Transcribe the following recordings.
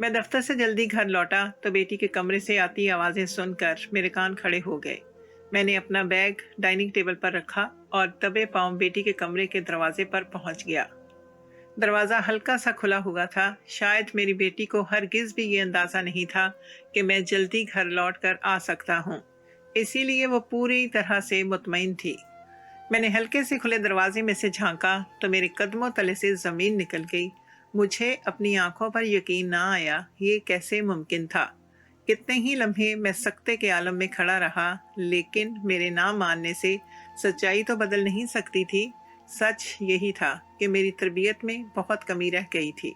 मैं दफ्तर से जल्दी घर लौटा तो बेटी के कमरे से आती आवाज़ें सुनकर मेरे कान खड़े हो गए। मैंने अपना बैग डाइनिंग टेबल पर रखा और दबे पांव बेटी के कमरे के दरवाजे पर पहुंच गया। दरवाज़ा हल्का सा खुला हुआ था। शायद मेरी बेटी को हरगिज़ भी ये अंदाज़ा नहीं था कि मैं जल्दी घर लौट कर आ सकता हूँ, इसीलिए वो पूरी तरह से मुतमईन थी। मैंने हल्के से खुले दरवाजे में से झांका तो मेरे कदमों तले से ज़मीन निकल गई। मुझे अपनी आंखों पर यकीन ना आया, ये कैसे मुमकिन था। कितने ही लम्हे मैं सकते के आलम में खड़ा रहा, लेकिन मेरे ना मानने से सच्चाई तो बदल नहीं सकती थी। सच यही था कि मेरी तरबियत में बहुत कमी रह गई थी।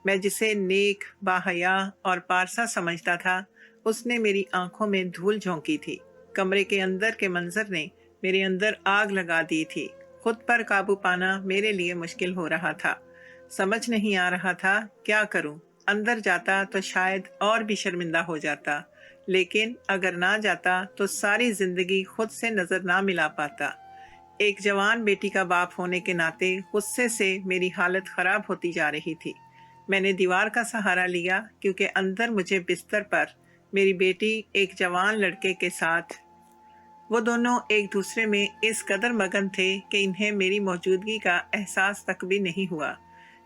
मैं जिसे नेक, बाहया और पारसा समझता था, उसने मेरी आंखों में धूल झोंकी थी। कमरे के अंदर के मंजर ने मेरे अंदर आग लगा दी थी। खुद पर काबू पाना मेरे लिए मुश्किल हो रहा था। समझ नहीं आ रहा था क्या करूं। अंदर जाता तो शायद और भी शर्मिंदा हो जाता, लेकिन अगर ना जाता तो सारी जिंदगी खुद से नजर ना मिला पाता। एक जवान बेटी का बाप होने के नाते गुस्से से मेरी हालत खराब होती जा रही थी। मैंने दीवार का सहारा लिया क्योंकि अंदर मुझे बिस्तर पर मेरी बेटी एक जवान लड़के के साथ, वो दोनों एक दूसरे में इस कदर मगन थे कि इन्हें मेरी मौजूदगी का एहसास तक भी नहीं हुआ।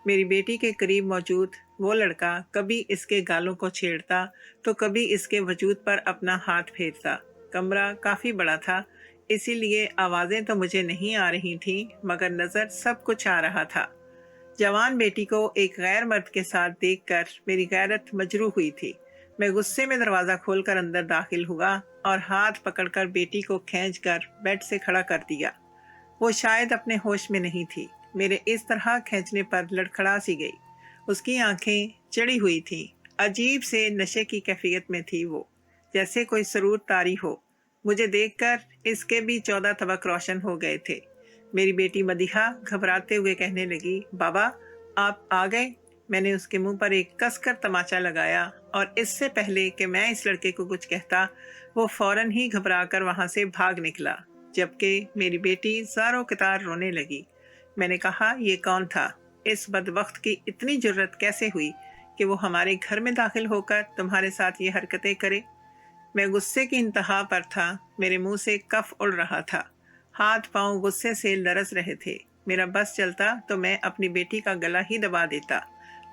मेरी बेटी के करीब मौजूद वो लड़का कभी इसके गालों को छेड़ता तो कभी इसके वजूद पर अपना हाथ फेरता। कमरा काफ़ी बड़ा था, इसीलिए आवाज़ें तो मुझे नहीं आ रही थीं, मगर नज़र सब कुछ आ रहा था। जवान बेटी को एक गैर मर्द के साथ देखकर मेरी गैरत मजरूह हुई थी। मैं गुस्से में दरवाज़ा खोलकर अंदर दाखिल हुआ और हाथ पकड़कर बेटी को खींचकर बेड से खड़ा कर दिया। वो शायद अपने होश में नहीं थी। मेरे इस तरह खींचने पर लड़खड़ा सी गई। उसकी आंखें चढ़ी हुई थीं। अजीब से नशे की कैफियत में थी वो, जैसे कोई सरूर तारी हो। मुझे देखकर इसके भी 14 तबक रोशन हो गए थे। मेरी बेटी मदीहा घबराते हुए कहने लगी, बाबा आप आ गए। मैंने उसके मुंह पर एक कसकर तमाचा लगाया और इससे पहले कि मैं इस लड़के को कुछ कहता, वो फौरन ही घबराकर वहां से भाग निकला, जबकि मेरी बेटी ज़ारो कतार रोने लगी। मैंने कहा, ये कौन था? इस बदबख्त की इतनी जुर्रत कैसे हुई कि वो हमारे घर में दाखिल होकर तुम्हारे साथ ये हरकतें करे? मैं गुस्से की इंतहा पर था। मेरे मुंह से कफ उड़ रहा था। हाथ पांव गुस्से से लरस रहे थे। मेरा बस चलता तो मैं अपनी बेटी का गला ही दबा देता,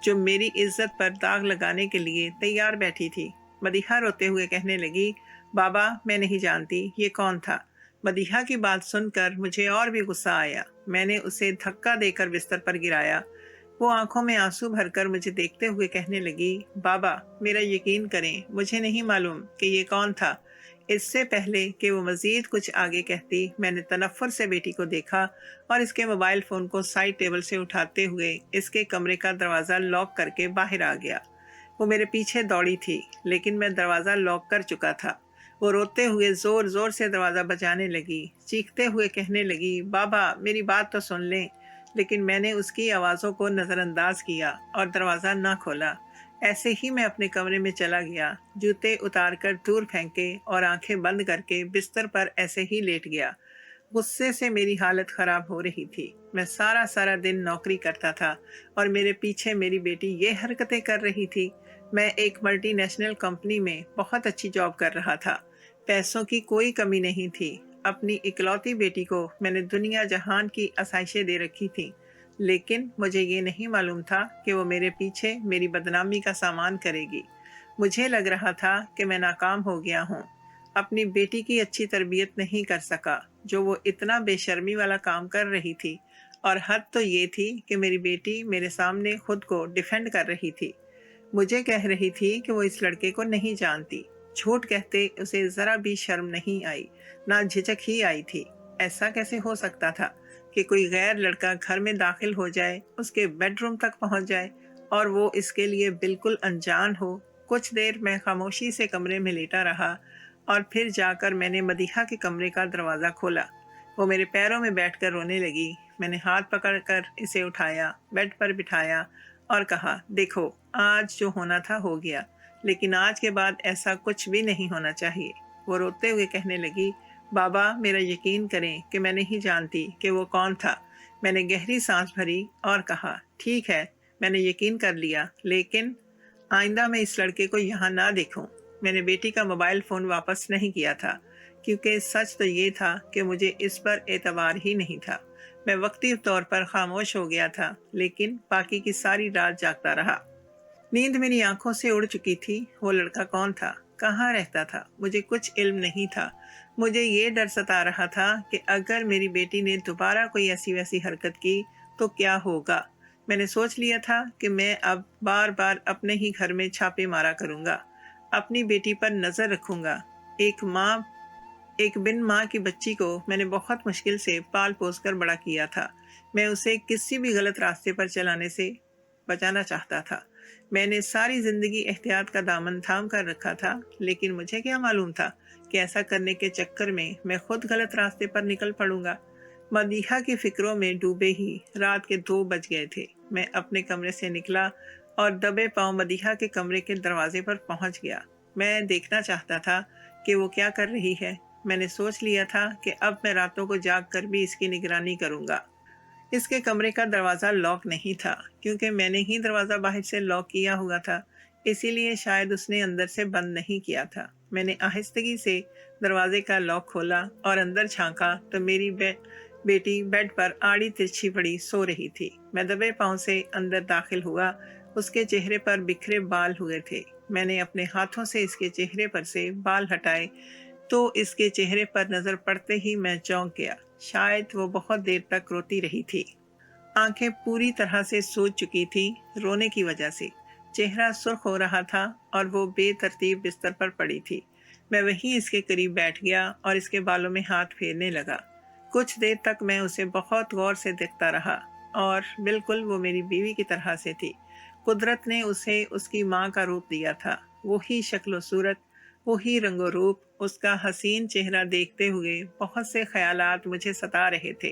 जो मेरी इज्जत पर दाग लगाने के लिए तैयार बैठी थी। मदीहा रोते हुए कहने लगी, बाबा मैं नहीं जानती ये कौन था। मदीहा की बात सुनकर मुझे और भी गुस्सा आया। मैंने उसे धक्का देकर बिस्तर पर गिराया। वो आंखों में आंसू भरकर मुझे देखते हुए कहने लगी, बाबा मेरा यकीन करें, मुझे नहीं मालूम कि ये कौन था। इससे पहले कि वो मज़ीद कुछ आगे कहती, मैंने तनफ़्फ़ुर से बेटी को देखा और इसके मोबाइल फ़ोन को साइड टेबल से उठाते हुए इसके कमरे का दरवाज़ा लॉक करके बाहर आ गया। वो मेरे पीछे दौड़ी थी, लेकिन मैं दरवाज़ा लॉक कर चुका था। वो रोते हुए ज़ोर ज़ोर से दरवाज़ा बजाने लगी, चीखते हुए कहने लगी, बाबा मेरी बात तो सुन लें। लेकिन मैंने उसकी आवाज़ों को नज़रअंदाज किया और दरवाज़ा ना खोला। ऐसे ही मैं अपने कमरे में चला गया, जूते उतार कर दूर फेंके और आंखें बंद करके बिस्तर पर ऐसे ही लेट गया। गुस्से से मेरी हालत ख़राब हो रही थी। मैं सारा सारा दिन नौकरी करता था और मेरे पीछे मेरी बेटी ये हरकतें कर रही थी। मैं एक मल्टीनेशनल कंपनी में बहुत अच्छी जॉब कर रहा था। पैसों की कोई कमी नहीं थी। अपनी इकलौती बेटी को मैंने दुनिया जहान की आसाइशें दे रखी थी, लेकिन मुझे ये नहीं मालूम था कि वो मेरे पीछे मेरी बदनामी का सामान करेगी। मुझे लग रहा था कि मैं नाकाम हो गया हूँ। अपनी बेटी की अच्छी तरबियत नहीं कर सका, जो वो इतना बेशर्मी वाला काम कर रही थी। और हद तो ये थी कि मेरी बेटी मेरे सामने खुद को डिफेंड कर रही थी। मुझे कह रही थी कि वो इस लड़के को नहीं जानती। झूठ कहते उसे ज़रा भी शर्म नहीं आई, ना झिझक ही आई थी। ऐसा कैसे हो सकता था कि कोई गैर लड़का घर में दाखिल हो जाए, उसके बेडरूम तक पहुंच जाए और वो इसके लिए बिल्कुल अनजान हो। कुछ देर मैं खामोशी से कमरे में लेटा रहा और फिर जाकर मैंने मदीहा के कमरे का दरवाज़ा खोला। वो मेरे पैरों में बैठकर रोने लगी। मैंने हाथ पकड़कर इसे उठाया, बेड पर बिठाया और कहा, देखो आज जो होना था हो गया, लेकिन आज के बाद ऐसा कुछ भी नहीं होना चाहिए। वो रोते हुए कहने लगी, बाबा मेरा यकीन करें कि मैं नहीं जानती कि वो कौन था। मैंने गहरी सांस भरी और कहा, ठीक है मैंने यकीन कर लिया, लेकिन आइंदा मैं इस लड़के को यहाँ ना देखूं। मैंने बेटी का मोबाइल फ़ोन वापस नहीं किया था, क्योंकि सच तो ये था कि मुझे इस पर एतबार ही नहीं था। मैं वक्ती तौर पर खामोश हो गया था, लेकिन बाकी की सारी रात जागता रहा। नींद मेरी आंखों से उड़ चुकी थी। वो लड़का कौन था, कहाँ रहता था, मुझे कुछ इल्म नहीं था। मुझे ये डर सता रहा था कि अगर मेरी बेटी ने दोबारा कोई ऐसी वैसी हरकत की तो क्या होगा। मैंने सोच लिया था कि मैं अब बार बार अपने ही घर में छापे मारा करूंगा, अपनी बेटी पर नजर रखूंगा। एक बिन माँ की बच्ची को मैंने बहुत मुश्किल से पाल पोस कर बड़ा किया था। मैं उसे किसी भी गलत रास्ते पर चलाने से बचाना चाहता था। मैंने सारी जिंदगी एहतियात का दामन थाम कर रखा था, लेकिन मुझे क्या मालूम था कि ऐसा करने के चक्कर में मैं खुद गलत रास्ते पर निकल पड़ूंगा। मदीहा की फिक्रों में डूबे ही रात के 2 बज गए थे। मैं अपने कमरे से निकला और दबे पांव मदीहा के कमरे के दरवाजे पर पहुंच गया। मैं देखना चाहता था कि वो क्या कर रही है। मैंने सोच लिया था कि अब मैं रातों को जाग कर भी इसकी निगरानी करूंगा। इसके कमरे का दरवाज़ा लॉक नहीं था, क्योंकि मैंने ही दरवाज़ा बाहर से लॉक किया हुआ था। इसीलिए शायद उसने अंदर से बंद नहीं किया था। मैंने आहिस्तगी से दरवाजे का लॉक खोला और अंदर झांका तो मेरी बेटी बेड पर आड़ी तिरछी पड़ी सो रही थी। मैं दबे पांव से अंदर दाखिल हुआ। उसके चेहरे पर बिखरे बाल हुए थे। मैंने अपने हाथों से इसके चेहरे पर से बाल हटाए तो इसके चेहरे पर नजर पड़ते ही मैं चौंक गया। शायद वो बहुत देर तक रोती रही थी। आंखें पूरी तरह से सूज चुकी थी रोने की वजह से। चेहरा सुर्ख हो रहा था और वो बेतरतीब बिस्तर पर पड़ी थी। मैं वहीं इसके करीब बैठ गया और इसके बालों में हाथ फेरने लगा। कुछ देर तक मैं उसे बहुत गौर से देखता रहा और बिल्कुल वो मेरी बीवी की तरह से थी। कुदरत ने उसे उसकी माँ का रूप दिया था। वही शक्ल सूरत, वही रंगो रूप। उसका हसीन चेहरा देखते हुए बहुत से ख्यालात मुझे सता रहे थे।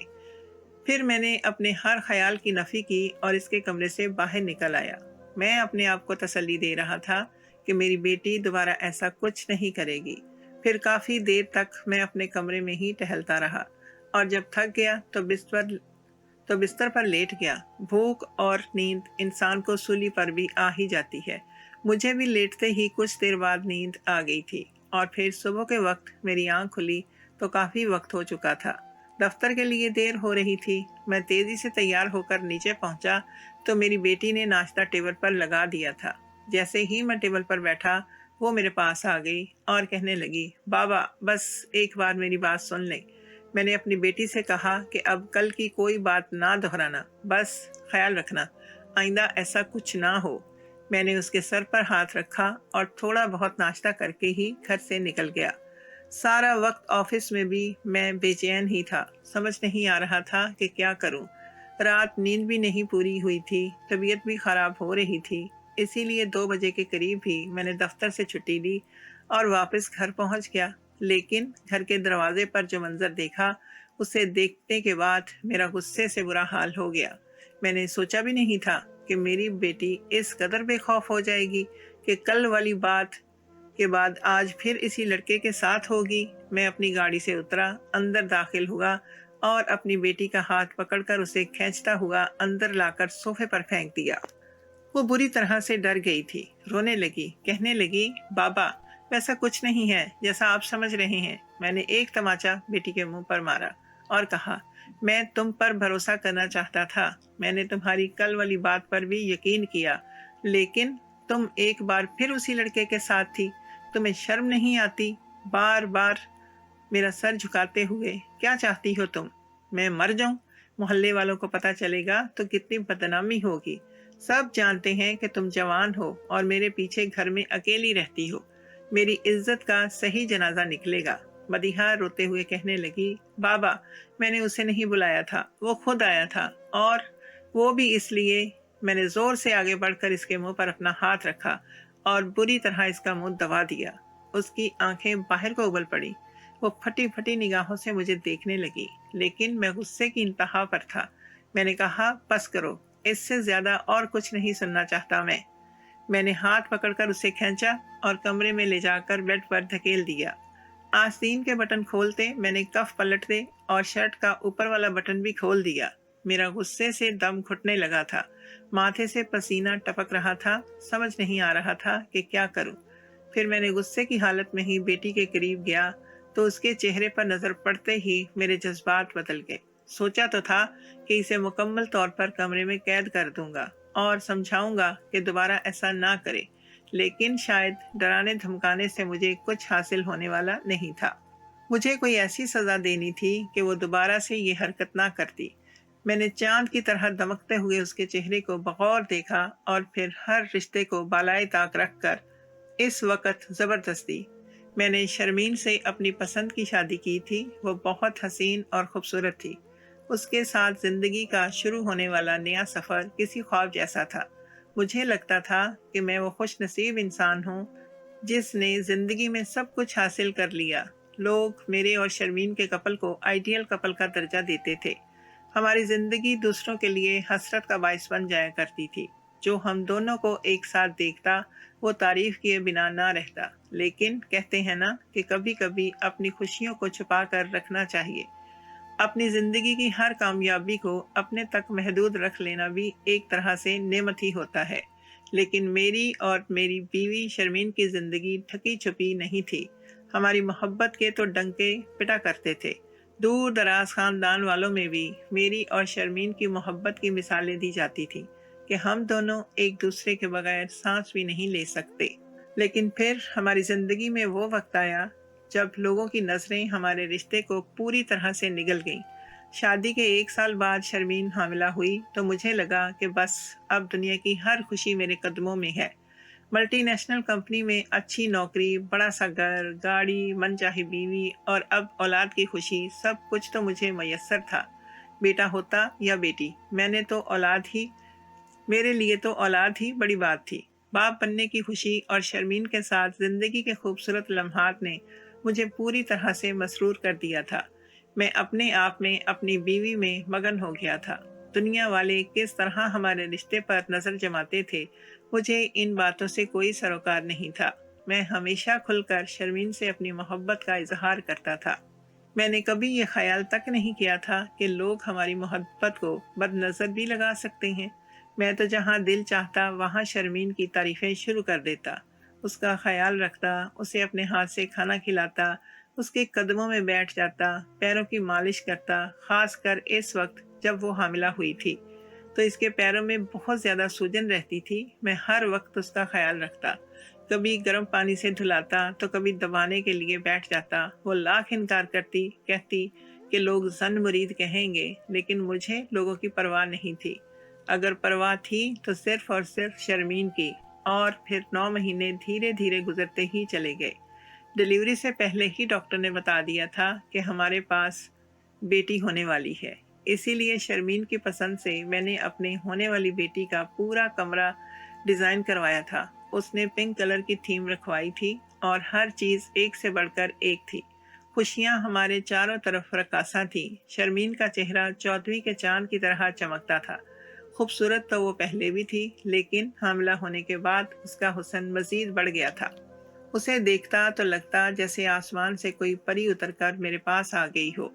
फिर मैंने अपने हर ख्याल की नफ़ी की और इसके कमरे से बाहर निकल आया। मैं अपने आप को तसल्ली दे रहा था कि मेरी बेटी दोबारा ऐसा कुछ नहीं करेगी। फिर काफ़ी देर तक मैं अपने कमरे में ही टहलता रहा और जब थक गया तो बिस्तर पर लेट गया। भूख और नींद इंसान को सूली पर भी आ ही जाती है। मुझे भी लेटते ही कुछ देर बाद नींद आ गई थी और फिर सुबह के वक्त मेरी आंख खुली तो काफ़ी वक्त हो चुका था। दफ्तर के लिए देर हो रही थी। मैं तेज़ी से तैयार होकर नीचे पहुंचा तो मेरी बेटी ने नाश्ता टेबल पर लगा दिया था। जैसे ही मैं टेबल पर बैठा, वो मेरे पास आ गई और कहने लगी, बाबा बस एक बार मेरी बात सुन लें। मैंने अपनी बेटी से कहा कि अब कल की कोई बात ना दोहराना, बस ख्याल रखना आइंदा ऐसा कुछ ना हो। मैंने उसके सर पर हाथ रखा और थोड़ा बहुत नाश्ता करके ही घर से निकल गया। सारा वक्त ऑफिस में भी मैं बेचैन ही था। समझ नहीं आ रहा था कि क्या करूं। रात नींद भी नहीं पूरी हुई थी, तबीयत भी खराब हो रही थी। इसीलिए 2 बजे के करीब ही मैंने दफ्तर से छुट्टी ली और वापस घर पहुंच गया। लेकिन घर के दरवाजे पर जो मंजर देखा, उसे देखने के बाद मेरा गुस्से से बुरा हाल हो गया। मैंने सोचा भी नहीं था कि मेरी बेटी इस कदर बेखौफ हो जाएगी कि कल वाली बात के बाद आज फिर इसी लड़के के साथ होगी। मैं अपनी गाड़ी से उतरा, अंदर दाखिल हुआ और अपनी बेटी का हाथ पकड़कर उसे खींचता हुआ अंदर लाकर सोफे पर फेंक दिया। वो बुरी तरह से डर गई थी, रोने लगी, कहने लगी, बाबा वैसा कुछ नहीं है जैसा आप समझ रहे हैं। मैंने एक तमाचा बेटी के मुंह पर मारा और कहा, मैं तुम पर भरोसा करना चाहता था। मैंने तुम्हारी कल वाली बात पर भी यकीन किया, लेकिन तुम एक बार फिर उसी लड़के के साथ थी। तुम्हें शर्म नहीं आती? बार बार मेरा सर झुकाते हुए, क्या चाहती हो तुम? मैं मर जाऊं? मोहल्ले वालों को पता चलेगा तो कितनी बदनामी होगी। सब जानते हैं कि तुम जवान हो और मेरे पीछे घर में अकेली रहती हो। मेरी इज्जत का सही जनाजा निकलेगा। मदीहा रोते हुए कहने लगी, बाबा मैंने उसे नहीं बुलाया था, वो खुद आया था, और वो भी इसलिए। मैंने जोर से आगे बढ़कर इसके मुंह पर अपना हाथ रखा और बुरी तरह इसका मुंह दबा दिया। उसकी आंखें बाहर को उबल पड़ी। वो फटी फटी निगाहों से मुझे देखने लगी, लेकिन मैं गुस्से की इंतहा पर था। मैंने कहा, बस करो, इससे ज्यादा और कुछ नहीं सुनना चाहता मैं। मैंने हाथ पकड़कर उसे खींचा और कमरे में ले जाकर बेड पर धकेल दिया। आस्तीन के बटन खोलते मैंने कफ पलटते और शर्ट का ऊपर वाला बटन भी खोल दिया। मेरा गुस्से से दम घुटने लगा था, माथे से पसीना टपक रहा था। समझ नहीं आ रहा था कि क्या करूं। फिर मैंने गुस्से की हालत में ही बेटी के करीब गया तो उसके चेहरे पर नजर पड़ते ही मेरे जज्बात बदल गए। सोचा तो था कि इसे मुकम्मल तौर पर कमरे में कैद कर दूंगा और समझाऊंगा कि दोबारा ऐसा ना करे, लेकिन शायद डराने धमकाने से मुझे कुछ हासिल होने वाला नहीं था। मुझे कोई ऐसी सजा देनी थी कि वो दोबारा से ये हरकत ना करती। मैंने चांद की तरह दमकते हुए उसके चेहरे को बगौर देखा और फिर हर रिश्ते को बालाए ताक रखकर इस वक्त जबरदस्ती। मैंने शर्मीन से अपनी पसंद की शादी की थी। वो बहुत हसीन और खूबसूरत थी। उसके साथ जिंदगी का शुरू होने वाला नया सफर किसी ख्वाब जैसा था। मुझे लगता था कि मैं वो खुश नसीब इंसान हूँ जिसने जिंदगी में सब कुछ हासिल कर लिया। लोग मेरे और शर्मीन के कपल को आइडियल कपल का दर्जा देते थे। हमारी जिंदगी दूसरों के लिए हसरत का बायस बन जाया करती थी। जो हम दोनों को एक साथ देखता वो तारीफ किए बिना ना रहता। लेकिन कहते हैं ना कि कभी कभी अपनी खुशियों को छुपा कर रखना चाहिए। अपनी जिंदगी की हर कामयाबी को अपने तक महदूद रख लेना भी एक तरह से नेमत ही होता है। लेकिन मेरी और मेरी बीवी शर्मीन की जिंदगी ठकी छुपी नहीं थी। हमारी मोहब्बत के तो डंके पिटा करते थे। दूर दराज खानदान वालों में भी मेरी और शर्मीन की मोहब्बत की मिसालें दी जाती थी कि हम दोनों एक दूसरे के बगैर सांस भी नहीं ले सकते। लेकिन फिर हमारी जिंदगी में वो वक्त आया जब लोगों की नजरें हमारे रिश्ते को पूरी तरह से निगल गईं। शादी के 1 साल बाद शर्मीन हामिला हुई तो मुझे लगा कि बस अब दुनिया की हर खुशी मेरे कदमों में है। मल्टीनेशनल कंपनी में अच्छी नौकरी, बड़ा सा घर, गाड़ी, मनचाही बीवी और अब औलाद की खुशी, सब कुछ तो मुझे मयस्सर था। बेटा होता या बेटी, मेरे लिए तो औलाद ही बड़ी बात थी। बाप बनने की खुशी और शर्मीन के साथ जिंदगी के खूबसूरत लम्हात ने मुझे पूरी तरह से मसरूर कर दिया था। मैं अपने आप में, अपनी बीवी में मगन हो गया था। दुनिया वाले किस तरह हमारे रिश्ते पर नजर जमाते थे, मुझे इन बातों से कोई सरोकार नहीं था। मैं हमेशा खुलकर शर्मीन से अपनी मोहब्बत का इजहार करता था। मैंने कभी ये ख्याल तक नहीं किया था कि लोग हमारी मोहब्बत को बदनजर भी लगा सकते हैं। मैं तो जहाँ दिल चाहता वहाँ शर्मीन की तारीफें शुरू कर देता, उसका ख्याल रखता, उसे अपने हाथ से खाना खिलाता, उसके कदमों में बैठ जाता, पैरों की मालिश करता। खास कर इस वक्त जब वो हामिला हुई थी तो इसके पैरों में बहुत ज़्यादा सूजन रहती थी। मैं हर वक्त उसका ख्याल रखता, कभी गर्म पानी से धुलाता तो कभी दबाने के लिए बैठ जाता। वो लाख इनकार करती, कहती कि लोग जन मुरीद कहेंगे, लेकिन मुझे लोगों की परवाह नहीं थी। अगर परवाह थी तो सिर्फ और सिर्फ शर्मीन की। और फिर 9 महीने धीरे धीरे गुजरते ही चले गए। डिलीवरी से पहले ही डॉक्टर ने बता दिया था कि हमारे पास बेटी होने वाली है। इसीलिए शर्मीन की पसंद से मैंने अपने होने वाली बेटी का पूरा कमरा डिज़ाइन करवाया था। उसने पिंक कलर की थीम रखवाई थी और हर चीज़ एक से बढ़कर एक थी। खुशियाँ हमारे चारों तरफ रकासा थी। शर्मीन का चेहरा चौदहवीं के चांद की तरह चमकता था। खूबसूरत तो वो पहले भी थी, लेकिन हामिला होने के बाद उसका हुस्न मज़ीद बढ़ गया था। उसे देखता तो लगता जैसे आसमान से कोई परी उतरकर मेरे पास आ गई हो।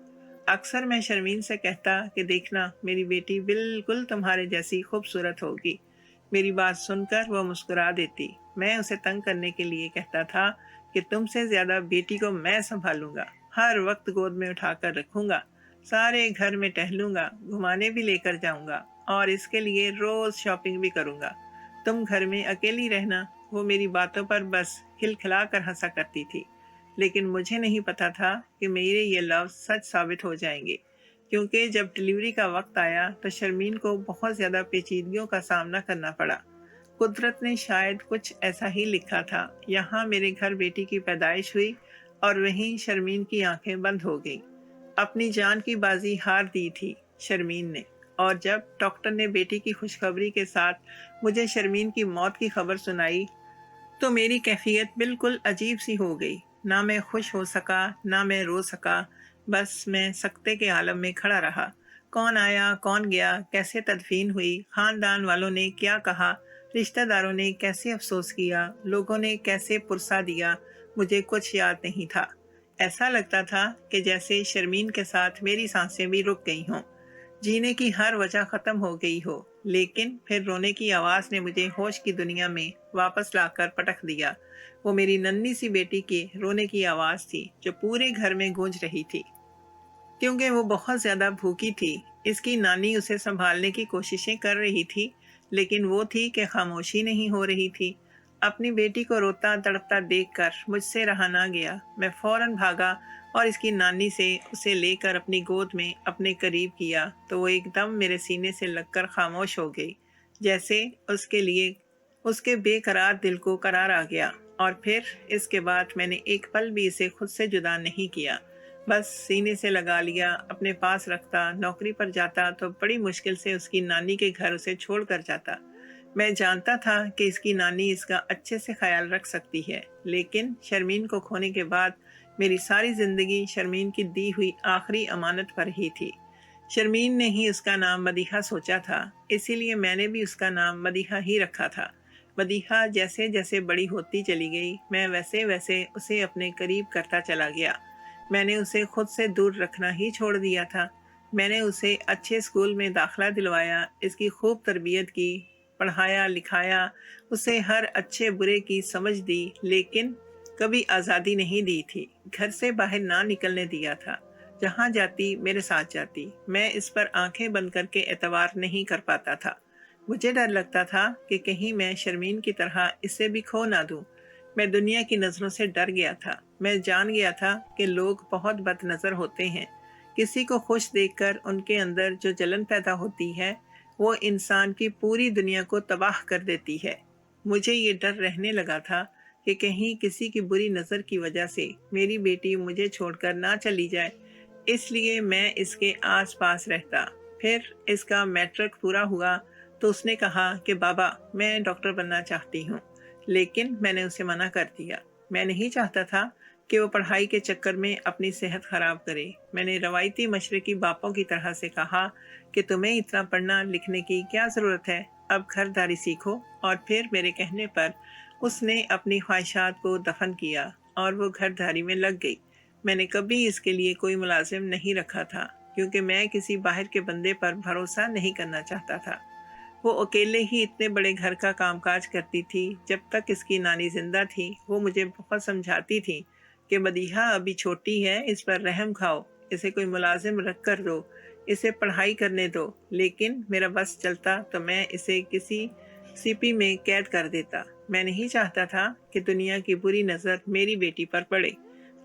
अक्सर मैं शर्मीन से कहता कि देखना, मेरी बेटी बिल्कुल तुम्हारे जैसी खूबसूरत होगी। मेरी बात सुनकर वो मुस्कुरा देती। मैं उसे तंग करने के लिए कहता था कि तुमसे ज्यादा बेटी को मैं संभालूंगा, हर वक्त गोद में उठाकर रखूंगा, सारे घर में टहलूंगा, घुमाने भी लेकर जाऊंगा और इसके लिए रोज शॉपिंग भी करूंगा। तुम घर में अकेली रहना। वो मेरी बातों पर बस खिलखिलाकर हंसा करती थी। लेकिन मुझे नहीं पता था कि मेरे ये लफ्ज़ सच साबित हो जाएंगे, क्योंकि जब डिलीवरी का वक्त आया तो शर्मीन को बहुत ज़्यादा पेचीदगियों का सामना करना पड़ा। कुदरत ने शायद कुछ ऐसा ही लिखा था। यहाँ मेरे घर बेटी की पैदाइश हुई और वहीं शर्मीन की आंखें बंद हो गईं। अपनी जान की बाजी हार दी थी शर्मीन ने। और जब डॉक्टर ने बेटी की खुशखबरी के साथ मुझे शर्मीन की मौत की खबर सुनाई तो मेरी कैफियत बिल्कुल अजीब सी हो गई। ना मैं खुश हो सका, ना मैं रो सका। बस मैं सकते के आलम में खड़ा रहा। कौन आया, कौन गया, कैसे तदफीन हुई, खानदान वालों ने क्या कहा, रिश्तेदारों ने कैसे अफसोस किया, लोगों ने कैसे पुरसा दिया, मुझे कुछ याद नहीं था। ऐसा लगता था कि जैसे शर्मीन के साथ मेरी सांसें भी रुक गई हों। जीने की हर वजह खत्म हो गई हो। लेकिन फिर रोने की आवाज ने मुझे होश की दुनिया में वापस लाकर पटक दिया। वो मेरी नन्ही सी बेटी के रोने की आवाज थी जो पूरे घर में गूंज रही थी, क्योंकि वो बहुत ज्यादा भूखी थी। इसकी नानी उसे संभालने की कोशिशें कर रही थी, लेकिन वो थी कि खामोशी नहीं हो रही थी। अपनी बेटी को रोता तड़पता देखकर मुझसे रहा ना गया। मैं फौरन भागा और इसकी नानी से उसे लेकर अपनी गोद में अपने करीब किया तो वो एकदम मेरे सीने से लगकर खामोश हो गई, जैसे उसके लिए उसके बेकरार दिल को करार आ गया। और फिर इसके बाद मैंने एक पल भी इसे खुद से जुदा नहीं किया, बस सीने से लगा लिया, अपने पास रखता। नौकरी पर जाता तो बड़ी मुश्किल से उसकी नानी के घर उसे छोड़ कर जाता। मैं जानता था कि इसकी नानी इसका अच्छे से ख्याल रख सकती है, लेकिन शर्मीन को खोने के बाद मेरी सारी जिंदगी शर्मीन की दी हुई आखिरी अमानत पर ही थी। शर्मीन ने ही उसका नाम मदीहा सोचा था, इसीलिए मैंने भी उसका नाम मदीहा ही रखा था। मदीहा जैसे जैसे बड़ी होती चली गई, मैं वैसे वैसे उसे अपने करीब करता चला गया। मैंने उसे खुद से दूर रखना ही छोड़ दिया था। मैंने उसे अच्छे स्कूल में दाखिला दिलवाया, इसकी खूब तरबियत की, पढ़ाया लिखाया, उसे हर अच्छे बुरे की समझ दी, लेकिन कभी आज़ादी नहीं दी थी। घर से बाहर ना निकलने दिया था। जहाँ जाती मेरे साथ जाती। मैं इस पर आंखें बंद करके एतबार नहीं कर पाता था। मुझे डर लगता था कि कहीं मैं शर्मीन की तरह इसे भी खो ना दूं। मैं दुनिया की नज़रों से डर गया था। मैं जान गया था कि लोग बहुत बदनज़र होते हैं। किसी को खुश देखकर उनके अंदर जो जलन पैदा होती है, वो इंसान की पूरी दुनिया को तबाह कर देती है। मुझे ये डर रहने लगा था कि कहीं किसी की बुरी नज़र की वजह से मेरी बेटी मुझे छोड़कर ना चली जाए, इसलिए मैं इसके आस-पास रहता। फिर इसका मैट्रिक पूरा हुआ तो उसने कहा कि बाबा, मैं डॉक्टर बनना चाहती हूँ, लेकिन मैंने उसे मना कर दिया। मैं नहीं चाहता था कि वो पढ़ाई के चक्कर में अपनी सेहत खराब करे। मैंने रवायती मशरकी बापों की तरह से कहा कि तुम्हें इतना पढ़ना लिखने की क्या ज़रूरत है, अब घरदारी सीखो। और फिर मेरे कहने पर उसने अपनी ख्वाहिशात को दफन किया और वो घरदारी में लग गई। मैंने कभी इसके लिए कोई मुलाजिम नहीं रखा था, क्योंकि मैं किसी बाहर के बंदे पर भरोसा नहीं करना चाहता था। वो अकेले ही इतने बड़े घर का कामकाज करती थी। जब तक इसकी नानी जिंदा थी, वो मुझे बहुत समझाती थी कि मदीहा अभी छोटी है, इस पर रहम खाओ, इसे कोई मुलाजिम रख कर दो, इसे पढ़ाई करने दो। लेकिन मेरा बस चलता तो मैं इसे किसी सीपी में कैद कर देता। मैं नहीं चाहता था कि दुनिया की बुरी नज़र मेरी बेटी पर पड़े,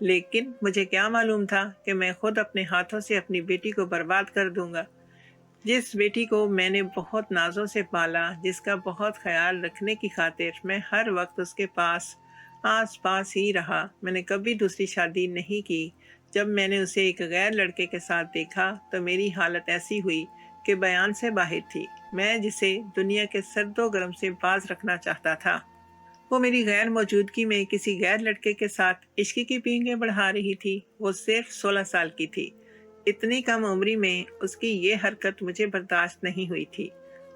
लेकिन मुझे क्या मालूम था कि मैं खुद अपने हाथों से अपनी बेटी को बर्बाद कर दूंगा। जिस बेटी को मैंने बहुत नाज़ों से पाला, जिसका बहुत ख्याल रखने की खातिर मैं हर वक्त उसके पास आस पास ही रहा, मैंने कभी दूसरी शादी नहीं की। जब मैंने उसे एक गैर लड़के के साथ देखा तो मेरी हालत ऐसी हुई कि बयान से बाहर थी। मैं जिसे दुनिया के सर्दो गर्म से बाज रखना चाहता था, वो मेरी गैर मौजूदगी में किसी गैर लड़के के साथ इश्क की पींगें बढ़ा रही थी। वो सिर्फ 16 साल की थी। इतनी कम उम्री में उसकी ये हरकत मुझे बर्दाश्त नहीं हुई थी।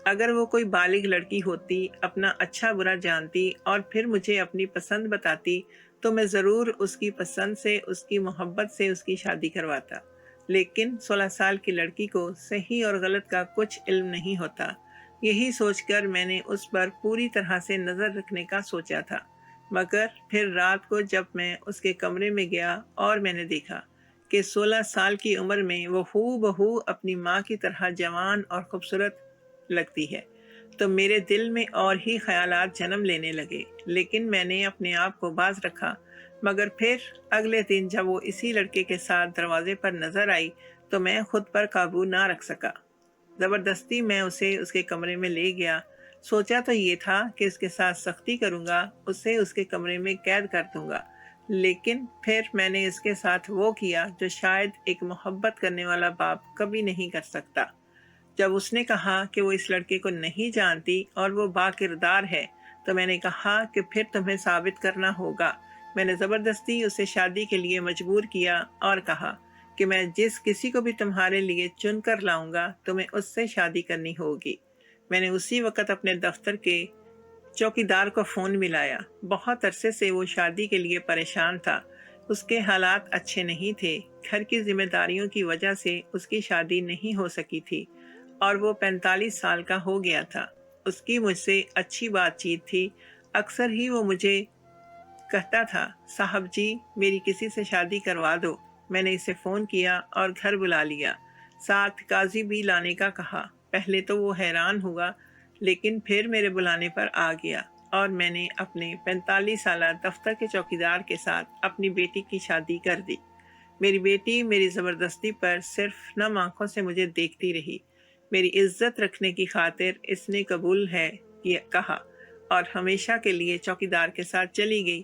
अगर वो कोई बालिग लड़की होती, अपना अच्छा बुरा जानती और फिर मुझे अपनी पसंद बताती, तो मैं ज़रूर उसकी पसंद से, उसकी मोहब्बत से उसकी शादी करवाता। लेकिन 16 साल की लड़की को सही और गलत का कुछ इल्म नहीं होता। यही सोचकर मैंने उस पर पूरी तरह से नज़र रखने का सोचा था। मगर फिर रात को जब मैं उसके कमरे में गया और मैंने देखा कि 16 साल की उम्र में वो हूबहू अपनी माँ की तरह जवान और खूबसूरत लगती है, तो मेरे दिल में और ही ख्यालात जन्म लेने लगे। लेकिन मैंने अपने आप को बाज रखा। मगर फिर अगले दिन जब वो इसी लड़के के साथ दरवाजे पर नजर आई, तो मैं खुद पर काबू ना रख सका। ज़बरदस्ती मैं उसे उसके कमरे में ले गया। सोचा तो ये था कि उसके साथ सख्ती करूँगा, उसे उसके कमरे में कैद कर दूँगा। लेकिन फिर मैंने इसके साथ वो किया जो शायद एक मोहब्बत करने वाला बाप कभी नहीं कर सकता। जब उसने कहा कि वो इस लड़के को नहीं जानती और वो बाकिरदार है, तो मैंने कहा कि फिर तुम्हें साबित करना होगा। मैंने ज़बरदस्ती उसे शादी के लिए मजबूर किया और कहा कि मैं जिस किसी को भी तुम्हारे लिए चुन कर लाऊंगा, तुम्हें उससे शादी करनी होगी। मैंने उसी वक्त अपने दफ्तर के चौकीदार को फ़ोन मिलाया। बहुत अरसे से वो शादी के लिए परेशान था। اس کے حالات اچھے نہیں تھے، گھر کی ذمہ داریوں کی وجہ سے اس کی شادی نہیں ہو سکی تھی اور وہ 45 سال کا ہو گیا تھا۔ اس کی مجھ سے اچھی بات چیت تھی، اکثر ہی وہ مجھے کہتا تھا، صاحب جی میری کسی سے شادی کروا دو۔ میں نے اسے فون کیا اور گھر بلا لیا، ساتھ قاضی بھی لانے کا کہا۔ پہلے تو وہ حیران ہوا، لیکن پھر میرے بلانے پر آ گیا اور میں نے اپنے 45 سالہ دفتر کے چوکیدار کے ساتھ اپنی بیٹی کی شادی کر دی۔ میری بیٹی میری زبردستی پر صرف نم آنکھوں سے مجھے دیکھتی رہی۔ میری عزت رکھنے کی خاطر اس نے قبول ہے کہا اور ہمیشہ کے لیے چوکیدار کے ساتھ چلی گئی۔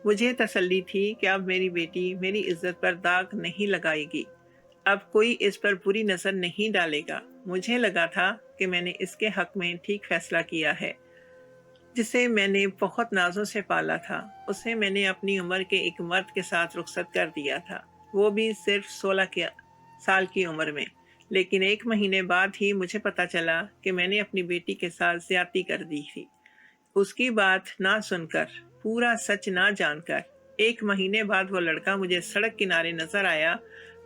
مجھے تسلی تھی کہ اب میری بیٹی میری عزت پر داغ نہیں لگائے گی، اب کوئی اس پر بری نظر نہیں ڈالے گا۔ مجھے لگا تھا کہ میں نے اس کے حق میں ٹھیک فیصلہ کیا ہے۔ جسے میں نے بہت نازوں سے پالا تھا، اسے میں نے اپنی عمر کے ایک مرد کے ساتھ رخصت کر دیا تھا، وہ بھی صرف 16 سال کی عمر میں۔ لیکن 1 مہینے بعد ہی مجھے پتا چلا کہ میں نے اپنی بیٹی کے ساتھ زیادتی کر دی تھی۔ اس کی بات نہ سن کر، پورا سچ نہ جان کر، 1 مہینے بعد وہ لڑکا مجھے سڑک کنارے نظر آیا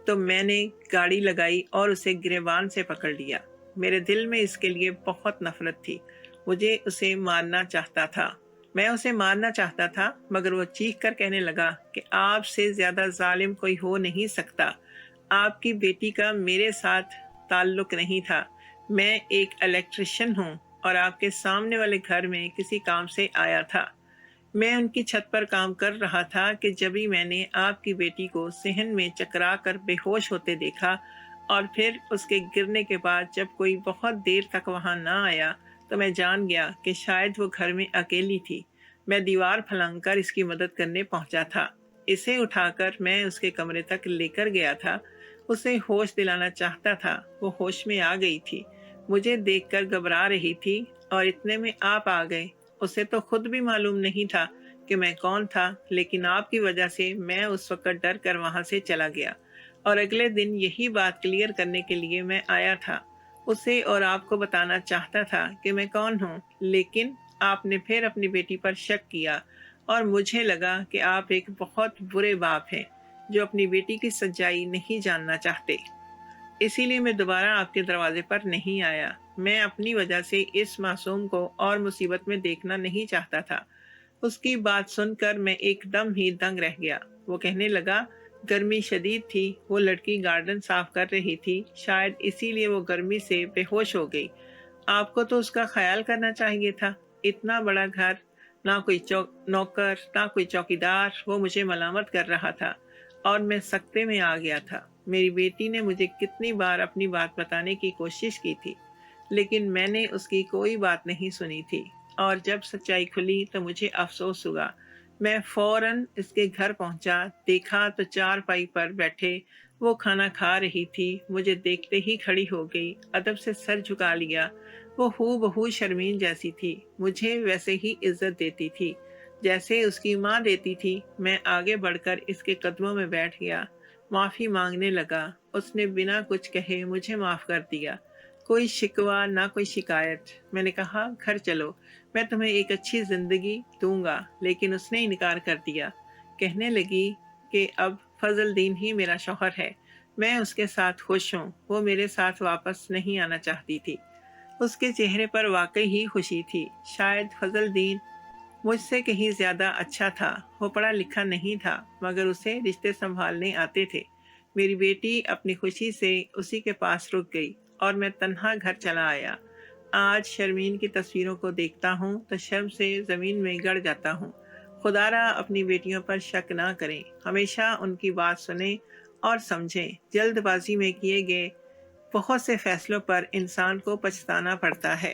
تو میں نے گاڑی لگائی اور اسے گریبان سے پکڑ لیا۔ میرے دل میں اس کے لیے بہت نفرت تھی، مجھے اسے مارنا چاہتا تھا۔ میں اسے مارنا چاہتا تھا مگر وہ چیخ کر کہنے لگا کہ آپ سے زیادہ ظالم کوئی ہو نہیں سکتا، آپ کی بیٹی کا میرے ساتھ تعلق نہیں تھا، میں ایک الیکٹریشین ہوں اور آپ کے سامنے والے گھر میں کسی کام سے آیا تھا۔ میں ان کی چھت پر کام کر رہا تھا کہ جبھی میں نے آپ کی بیٹی کو صحن میں چکرا کر بے ہوش ہوتے دیکھا اور پھر اس کے گرنے کے بعد جب کوئی بہت دیر تک وہاں نہ آیا تو میں جان گیا کہ شاید وہ گھر میں اکیلی تھی۔ میں دیوار پھلانگ کر اس کی مدد کرنے پہنچا تھا۔ اسے اٹھا کر میں اس کے کمرے تک لے کر گیا تھا، اسے ہوش دلانا چاہتا تھا۔ وہ ہوش میں آ گئی تھی، مجھے دیکھ کر گھبرا رہی تھی اور اتنے میں آپ آ گئے۔ اسے تو خود بھی معلوم نہیں تھا کہ میں کون تھا، لیکن آپ کی وجہ سے میں اس وقت ڈر کر وہاں سے چلا گیا اور اگلے دن یہی بات کلیئر کرنے کے لیے میں آیا تھا۔ اسے اور آپ کو بتانا چاہتا تھا کہ میں کون ہوں، لیکن آپ نے پھر اپنی بیٹی پر شک کیا اور مجھے لگا کہ آپ ایک بہت برے باپ ہیں جو اپنی بیٹی کی سچائی نہیں جاننا چاہتے۔ اسی لیے میں دوبارہ آپ کے دروازے پر نہیں آیا۔ میں اپنی وجہ سے اس معصوم کو اور مصیبت میں دیکھنا نہیں چاہتا تھا۔ اس کی بات سن کر میں ایک دم ہی دنگ رہ گیا۔ وہ کہنے لگا، گرمی شدید تھی، وہ لڑکی گارڈن صاف کر رہی تھی، شاید اسی لیے وہ گرمی سے بے ہوش ہو گئی۔ آپ کو تو اس کا خیال کرنا چاہیے تھا۔ اتنا بڑا گھر، نہ کوئی نوکر نہ کوئی چوکیدار، وہ مجھے ملامت کر رہا تھا اور میں سکتے میں آ گیا تھا۔ میری بیٹی نے مجھے کتنی بار اپنی بات بتانے کی کوشش کی تھی، لیکن میں نے اس کی کوئی بات نہیں سنی تھی، اور جب سچائی کھلی تو مجھے افسوس ہوا۔ میں فوراً اس کے گھر پہنچا، دیکھا تو چارپائی پر بیٹھے وہ کھانا کھا رہی تھی۔ مجھے دیکھتے ہی کھڑی ہو گئی، ادب سے سر جھکا لیا۔ وہ ہو بہو شرمین جیسی تھی، مجھے ویسے ہی عزت دیتی تھی جیسے اس کی ماں دیتی تھی۔ میں آگے بڑھ کر اس کے قدموں میں بیٹھ گیا، معافی مانگنے لگا۔ اس نے بنا کچھ کہے مجھے معاف کر دیا، کوئی شکوہ نہ کوئی شکایت۔ میں نے کہا، گھر چلو، میں تمہیں ایک اچھی زندگی دوں گا، لیکن اس نے انکار کر دیا۔ کہنے لگی کہ اب فضل الدین ہی میرا شوہر ہے، میں اس کے ساتھ خوش ہوں، وہ میرے ساتھ واپس نہیں آنا چاہتی تھی۔ اس کے چہرے پر واقعی ہی خوشی تھی۔ شاید فضل الدین مجھ سے کہیں زیادہ اچھا تھا، وہ پڑھا لکھا نہیں تھا مگر اسے رشتے سنبھالنے آتے تھے۔ میری بیٹی اپنی خوشی سے اسی کے پاس رک گئی اور میں تنہا گھر چلا آیا۔ آج شرمین کی تصویروں کو دیکھتا ہوں تو شرم سے زمین میں گڑ جاتا ہوں۔ خدا را اپنی بیٹیوں پر شک نہ کریں، ہمیشہ ان کی بات سنیں اور سمجھیں۔ جلد بازی میں کیے گئے بہت سے فیصلوں پر انسان کو پچھتانا پڑتا ہے۔